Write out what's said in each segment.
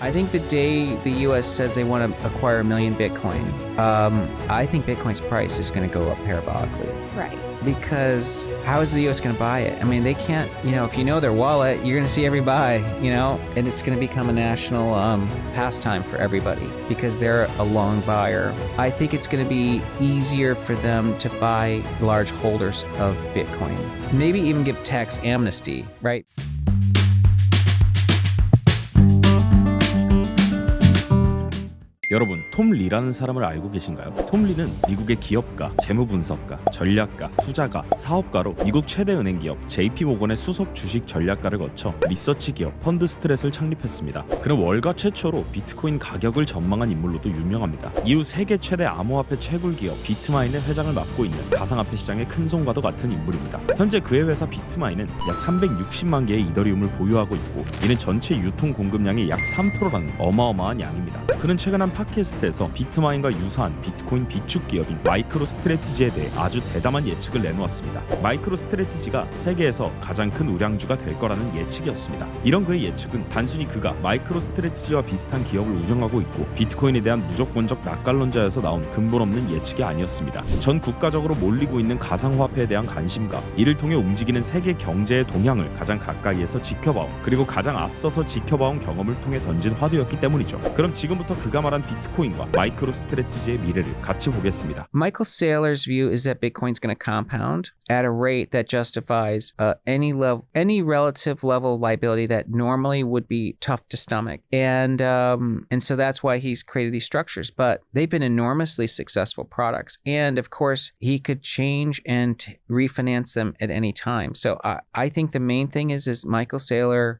I think the day the U.S. says they want to acquire 1 million Bitcoin, I think Bitcoin's price is going to go up parabolically. Right. Because how is the U.S. going to buy it? I mean, they can't, if you know their wallet, you're going to see every buy, and it's going to become a national pastime for everybody because they're a long buyer. I think it's going to be easier for them to buy large holders of Bitcoin. Maybe even give tax amnesty, right? 여러분, 톰 리라는 사람을 알고 계신가요? 톰 리는 미국의 기업가, 재무분석가, 전략가, 투자가, 사업가로 미국 최대 은행 기업 JP모건의 수석 주식 전략가를 거쳐 리서치 기업 펀드스트렛을 창립했습니다. 그는 월가 최초로 비트코인 가격을 전망한 인물로도 유명합니다. 이후 세계 최대 암호화폐 채굴 기업 비트마인의 회장을 맡고 있는 가상화폐 시장의 큰손과도 같은 인물입니다. 현재 그의 회사 비트마인은 약 360만 개의 이더리움을 보유하고 있고 이는 전체 유통 공급량의 약 3%라는 어마어마한 양입니다. 그는 최근 한 팟캐스트에서 비트마인과 유사한 비트코인 비축 기업인 마이크로스트래티지에 대해 아주 대담한 예측을 내놓았습니다. 마이크로스트래티지가 세계에서 가장 큰 우량주가 될 거라는 예측이었습니다. 이런 그의 예측은 단순히 그가 마이크로스트래티지와 비슷한 기업을 운영하고 있고 비트코인에 대한 무조건적 낙관론자여서 나온 근본 없는 예측이 아니었습니다. 전 국가적으로 몰리고 있는 가상화폐에 대한 관심과 이를 통해 움직이는 세계 경제의 동향을 가장 가까이에서 지켜봐온 그리고 가장 앞서서 지켜봐온 경험을 통해 던진 화두였기 때문이죠. 그럼 지금부터 그가 말한 비트코인과 마이크로스트래티지의 미래를 같이 보겠습니다. Michael Saylor's view is that Bitcoin's going to compound at a rate that justifies any relative level of liability that normally would be tough to stomach, and so that's why he's created these structures. But they've been enormously successful products, and of course he could change and refinance them at any time. So I think the main thing is Michael Saylor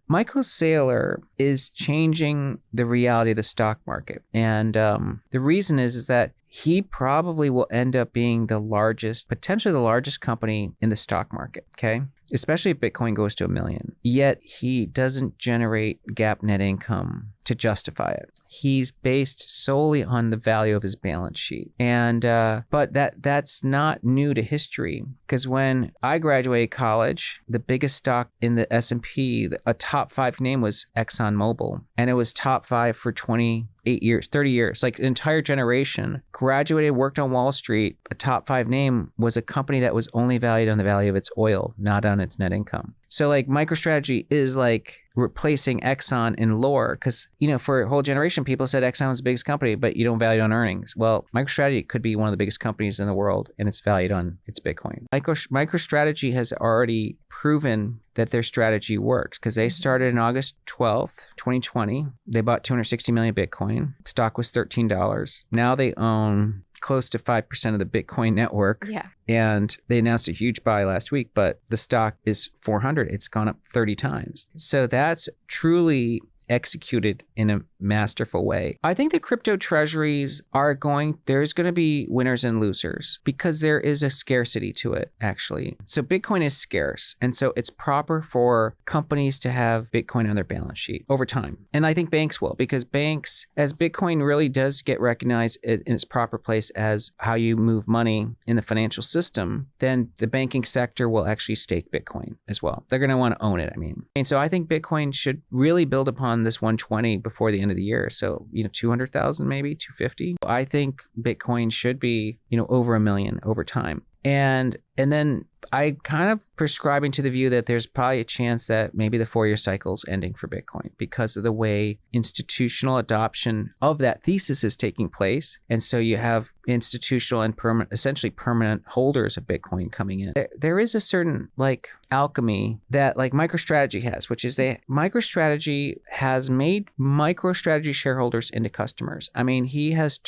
is changing the reality of the stock market. And the reason is that he probably will end up being potentially the largest company in the stock market, okay? Especially if Bitcoin goes to 1 million. Yet he doesn't generate GAAP net income to justify it. He's based solely on the value of his balance sheet. And but that's not new to history, because when I graduated college, the biggest stock in the S&P, a top 5 name was ExxonMobil, and it was top 5 for 28 years, 30 years, like an entire generation. Graduated, worked on Wall Street. A top 5 name was a company that was only valued on the value of its oil, not on its net income. So like MicroStrategy is like replacing Exxon in lore, because for a whole generation people said Exxon was the biggest company, but you don't value it on earnings. Well, MicroStrategy could be one of the biggest companies in the world, and it's valued on its Bitcoin. MicroStrategy has already proven that their strategy works, because they started in August 12th, 2020. They bought 260 million Bitcoin. Stock was $13. Now they own close to 5% of the Bitcoin network. Yeah. And they announced a huge buy last week, but the stock is 400. It's gone up 30 times. So that's truly executed in a masterful way. I think the crypto treasuries there's going to be winners and losers, because there is a scarcity to it, actually. So Bitcoin is scarce. And so it's proper for companies to have Bitcoin on their balance sheet over time. And I think banks will, because banks, as Bitcoin really does get recognized in its proper place as how you move money in the financial system, then the banking sector will actually stake Bitcoin as well. They're going to want to own it, And so I think Bitcoin should really build upon this 120 before the end of the year. So, 200,000, maybe 250. I think Bitcoin should be, over 1 million over time. And then I kind of prescribing to the view that there's probably a chance that maybe the 4-year cycle is ending for Bitcoin because of the way institutional adoption of that thesis is taking place. And so you have institutional and essentially permanent holders of Bitcoin coming in. There is a certain alchemy that MicroStrategy has, which is MicroStrategy has made MicroStrategy shareholders into customers. He has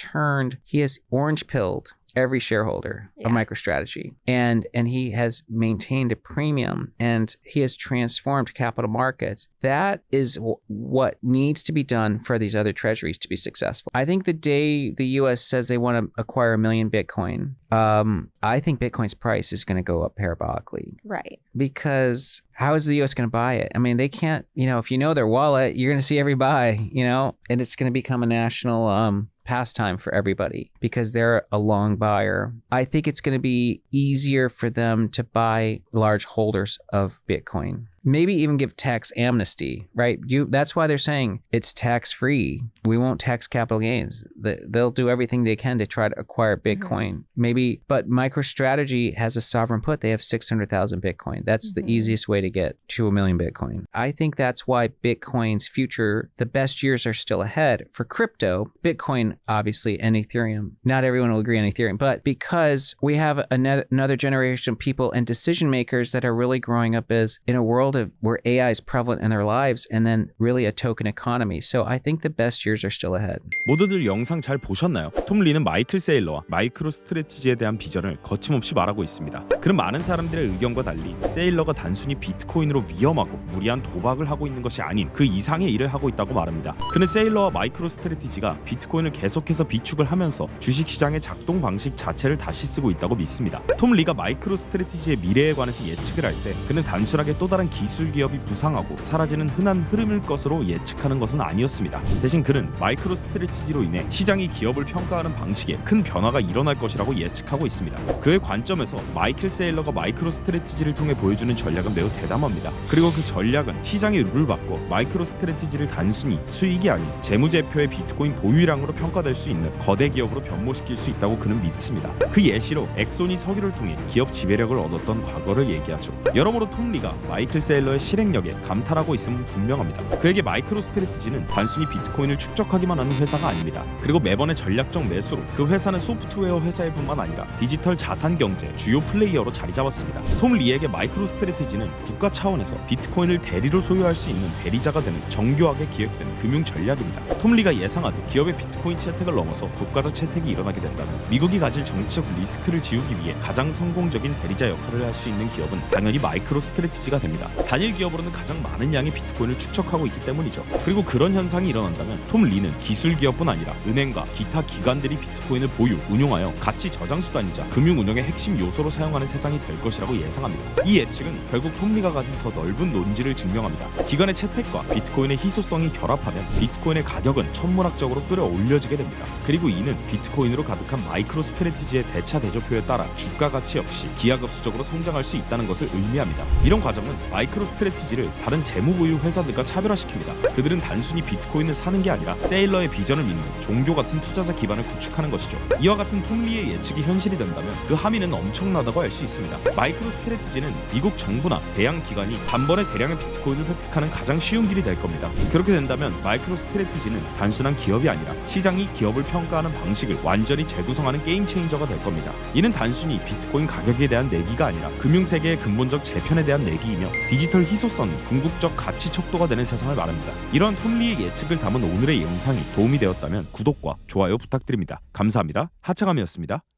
orange pilled every shareholder of MicroStrategy, and he has maintained a premium, and he has transformed capital markets. That is what needs to be done for these other treasuries to be successful. I think the day the U.S. says they want to acquire 1 million Bitcoin, I think Bitcoin's price is going to go up parabolically. Right. Because how is the U.S. going to buy it? They can't, if you know their wallet, you're going to see every buy, and it's going to become a national pastime for everybody because they're a long buyer. I think it's going to be easier for them to buy large holders of Bitcoin. maybe even give tax amnesty, right? That's why they're saying it's tax free. We won't tax capital gains. They'll do everything they can to try to acquire Bitcoin. Maybe, but MicroStrategy has a sovereign put. They have 600,000 Bitcoin. That's the easiest way to get to 1 million Bitcoin. I think that's why Bitcoin's future, the best years are still ahead. For crypto, Bitcoin, obviously, and Ethereum. Not everyone will agree on Ethereum, but because we have another generation of people and decision makers that are really growing up as in a world of where AI is prevalent in their lives and then really a token economy. So I think the best years are still ahead. 모두들 영상 잘 보셨나요? 톰 리는 마이클 세일러와 마이크로 스트래티지에 대한 비전을 거침없이 말하고 있습니다. 그는 많은 사람들의 의견과 달리 세일러가 단순히 비트코인으로 위험하고 무리한 도박을 하고 있는 것이 아닌 그 이상의 일을 하고 있다고 말합니다. 그는 세일러와 마이크로 스트래티지가 비트코인을 계속해서 비축을 하면서 주식시장의 작동 방식 자체를 다시 쓰고 있다고 믿습니다. 톰 리가 마이크로 스트래티지의 미래에 관해서 예측을 할 때 그는 단순하게 또 다른 기술 기업이 부상하고 사라지는 흔한 흐름일 것으로 예측하는 것은 아니었습니다. 대신 그는 마이크로 스트래티지로 인해 시장이 기업을 평가하는 방식에 큰 변화가 일어날 것이라고 예측하고 있습니다. 그의 관점에서 마이클 세일러가 마이크로 스트래티지를 통해 보여주는 전략은 매우 대담합니다. 그리고 그 전략은 시장의 룰을 바꿔 마이크로 스트래티지를 단순히 수익이 아닌 재무제표의 비트코인 보유량으로 평가될 수 있는 거대 기업으로 변모시킬 수 있다고 그는 믿습니다. 그 예시로 엑손이 석유를 통해 기업 지배력을 얻었던 과거를 얘기하죠. 여러모로 톰 리가 마이클 세일러의 실행력에 감탄하고 있음은 분명합니다. 그에게 마이크로 스트래티지는 단순히 비트코인을 축적하기만 하는 회사가 아닙니다. 그리고 매번의 전략적 매수로 그 회사는 소프트웨어 회사일 뿐만 아니라 디지털 자산 경제 주요 플레이어로 자리 잡았습니다. 톰 리에게 마이크로 스트래티지는 국가 차원에서 비트코인을 대리로 소유할 수 있는 대리자가 되는 정교하게 기획된 금융 전략입니다. 톰 리가 예상하듯 기업의 비트코인 채택을 넘어서 국가적 채택이 일어나게 된다면 미국이 가질 정치적 리스크를 지우기 위해 가장 성공적인 대리자 역할을 할 수 있는 기업은 당연히 마이크로 스트래티지가 됩니다. 단일 기업으로는 가장 많은 양의 비트코인을 축적하고 있기 때문이죠. 그리고 그런 현상이 일어난다면 톰 리는 기술 기업뿐 아니라 은행과 기타 기관들이 비트코인을 보유, 운용하여 가치 저장 수단이자 금융 운영의 핵심 요소로 사용하는 세상이 될 것이라고 예상합니다. 이 예측은 결국 톰 리가 가진 더 넓은 논지를 증명합니다. 기관의 채택과 비트코인의 희소성이 결합하면 비트코인의 가격은 천문학적으로 끌어올려지게 됩니다. 그리고 이는 비트코인으로 가득한 마이크로 스트래티지의 대차 대조표에 따라 주가 가치 역시 기하급수적으로 성장할 수 있다는 것을 의미합니다. 이런 과정은 마이크로 스트래티지를 다른 재무보유 회사들과 차별화시킵니다. 그들은 단순히 비트코인을 사는 게 아니라 세일러의 비전을 믿는 종교 같은 투자자 기반을 구축하는 것이죠. 이와 같은 톰 리의 예측이 현실이 된다면 그 함의는 엄청나다고 할 수 있습니다. 마이크로 스트래티지는 미국 정부나 대형 기관이 단번에 대량의 비트코인을 획득하는 가장 쉬운 길이 될 겁니다. 그렇게 된다면 마이크로 스트래티지는 단순한 기업이 아니라 시장이 기업을 평가하는 방식을 완전히 재구성하는 게임 체인저가 될 겁니다. 이는 단순히 비트코인 가격에 대한 내기가 아니라 금융세계의 근본적 재편에 대한 내기이며 디지털 희소성이 궁극적 가치 척도가 되는 세상을 말합니다. 이런 톰 리의 예측을 담은 오늘의 영상이 도움이 되었다면 구독과 좋아요 부탁드립니다. 감사합니다. 하차감이었습니다.